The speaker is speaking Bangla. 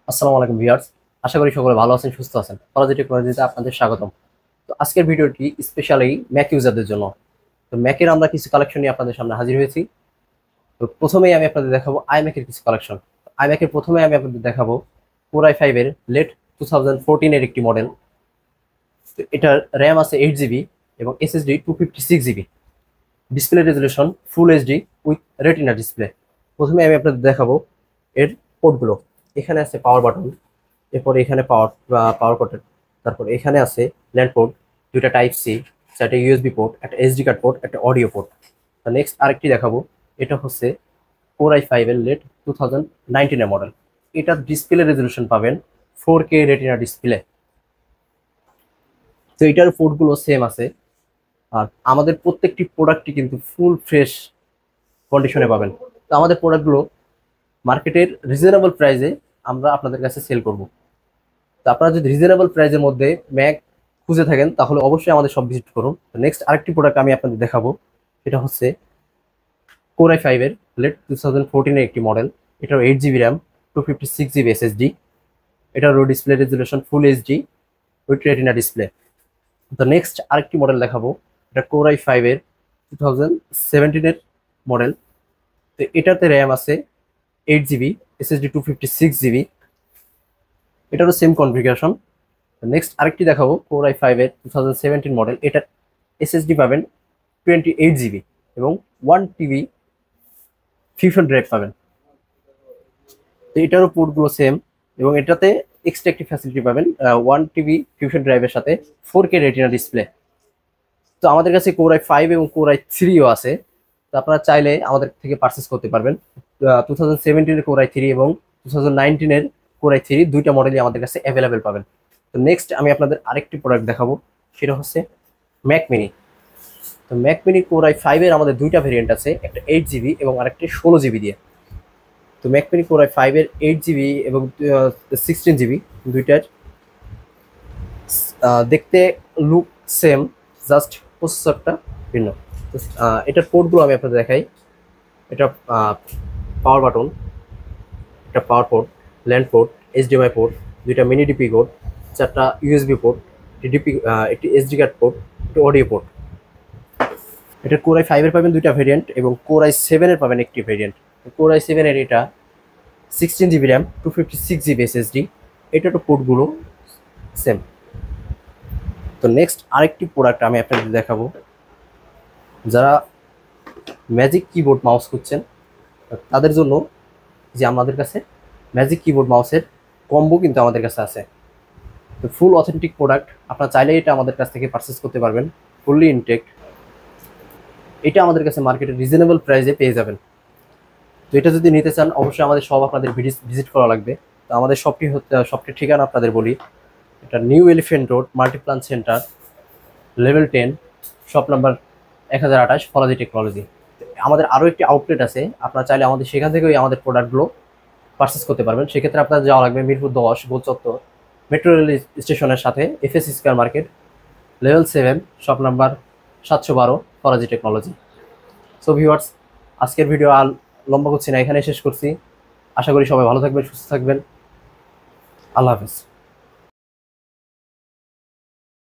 আসসালামু আলাইকুম ভিউয়ার্স। আশা করি সকলে ভালো আছেন, সুস্থ আছেন। ফরাজি টেকনোলজিতে আপনাদের স্বাগতম। তো আজকের ভিডিওটি স্পেশালি ম্যাক ইউজারদের জন্য। তো ম্যাকের আমরা কিছু কালেকশন নিয়ে আপনাদের সামনে হাজির হয়েছি। তো প্রথমেই আমি আপনাদের দেখাবো আইম্যাকের কিছু কালেকশন। আইম্যাকের প্রথমে আমি আপনাদের দেখাবো কোর আই ফাইভ এর লেট 2014 এর একটি মডেল। তো এটার র্যাম আছে 8 জিবি এবং SSD 256 GB. Display resolution full HD with retina display. প্রথমে আমি আপনাদের দেখাবো এর পোর্টগুলো। এখানে আছে পাওয়ার বাটন, এরপরে এখানে পাওয়ার পোর্ট, তারপর এখানে আছে ল্যান্ড পোর্ট, দুইটা টাইপ সি, চারটে ইউএসবি পোর্ট, একটা এসডি কার্ড পোর্ট, একটা অডিও পোর্ট। নেক্সট আরেকটি দেখাবো, এটা হচ্ছে কোর আই ফাইভ এর লেট 2019 এর মডেল। এটার ডিসপ্লে রেজলিউশন পাবেন 4K রেটিনা ডিসপ্লে। তো এটার পোর্টগুলো সেম আছে। আর আমাদের প্রত্যেকটি প্রোডাক্টই কিন্তু ফুল ফ্রেশ কন্ডিশনে পাবেন। তো আমাদের প্রোডাক্টগুলো মার্কেটের রিজনেবল প্রাইসে আমরা আপনাদের কাছে সেল করব। তো আপনারা যদি রিজনেবল প্রাইসের মধ্যে ম্যাক খুঁজে থাকেন তাহলে অবশ্যই আমাদের সব ভিজিট করুন। নেক্সট আরেকটি প্রোডাক্ট আমি আপনাদের দেখাবো, সেটা হচ্ছে কোর আই ফাইভ এর লেট 2014 এর একটি মডেল। এটার 8 জিবি র্যাম, 256 জিবি এসএসডি। এটারও display resolution full HD with retina display. তো নেক্সট আরেকটি মডেল দেখাবো, এটা কোর আই ফাইভ এর 2017 এর মডেল। তো এটাতে র্যাম আছে 8 জিবি, এসএসডি 256 জিবি। এটারও সেম কনফিগারেশন। নেক্সট আরেকটি দেখাবো কোর আই ফাইভ এর 2017 মডেল। এটার এসএসডি পাবেন 28 জিবি এবং 1 টিবি ফিউশন ড্রাইভ পাবেন। তো এটারও পোর্টগুলো সেম এবং এটাতে এক্সট্রা একটি ফ্যাসিলিটি পাবেন 1 টিবি ফিউশন ড্রাইভের সাথে 4K রেটিনা ডিসপ্লে। তো আমাদের কাছে কোর আই ফাইভ এবং কোর আই থ্রিও আছে। তো আপনারা চাইলে আমাদের থেকে পারচেস করতে পারবেন। 2017 কোর আই থ্রি এবং 2019 কোর আই থ্রি দুইটা মডেলই আমাদের কাছে অ্যাভেলেবেল পাবেন। তো নেক্সট আমি আপনাদের আরেকটি প্রোডাক্ট দেখাবো, সেটা হচ্ছে ম্যাক মিনি। তো Mac mini core I five এর আমাদের দুইটা ভেরিয়েন্ট আছে, একটা 8 জিবি এবং আরেকটি 16 জিবি দিয়ে। তো Mac mini core I five এর 8 জিবি এবং 16 জিবি দুইটার দেখতে লুক সেম, জাস্ট প্রসেসরটা ভিন্ন। তো এটার পোর্টগুলো আমি আপনাদের দেখাই। এটা পাওয়ার বাটন, একটা পাওয়ার port, land port, HDMI port, দুইটা মিনি ডিপি পোর্ট, চারটা ইউএসবি পোর্ট, ডিপি, একটি এসডি কার্ড পোর্ট, একটি অডিও পোর্ট। এটা কোর আই ফাইভের পাবেন দুইটা ভেরিয়েন্ট এবং কোর আই সেভেনের পাবেন একটি ভেরিয়েন্ট। কোর আই সেভেনের এটা 16 জিবি র্যাম, 256 জিবি এসএসডি। এটারও পোর্টগুলো সেম। তো নেক্সট আরেকটি প্রোডাক্ট আমি আপনাদের দেখাবো, যারা ম্যাজিক কিবোর্ড মাউস খুঁজছেন তাদের জন্য যে আমাদের কাছে ম্যাজিক কিবোর্ড মাউসের কম্বো কিন্তু আমাদের কাছে আছে। তো ফুল অথেন্টিক প্রোডাক্ট, আপনারা চাইলে এটা আমাদের কাছ থেকে পারচেস করতে পারবেন, ফুললি ইনটেক্ট। এটা আমাদের কাছে মার্কেটে রিজনেবল প্রাইসে পেয়ে যাবেন। তো এটা যদি নিতে চান অবশ্যই আমাদের সব আপনাদের ভিজিট করা লাগবে। তো আমাদের শপটির ঠিকানা আপনাদের বলি, এটা new elephant road, Multiplan centre, level 10, shop number 1028, Faraji technology. আমাদের আরও একটি আউটলেট আছে, আপনারা চাইলে আমাদের সেখান থেকেও আমাদের প্রোডাক্টগুলো পারচেস করতে পারবেন। সেক্ষেত্রে আপনার যাওয়া লাগবে মিরপুর 10 গোল চত্বর, মেট্রো রেল স্টেশনের সাথে FS square market, level 7, shop number 712, Faraji technology. So viewers, আজকের ভিডিও আর লম্বা করছি না, এখানে শেষ করছি। আশা করি সবাই ভালো থাকবেন, সুস্থ থাকবেন। আল্লাহ হাফেজ।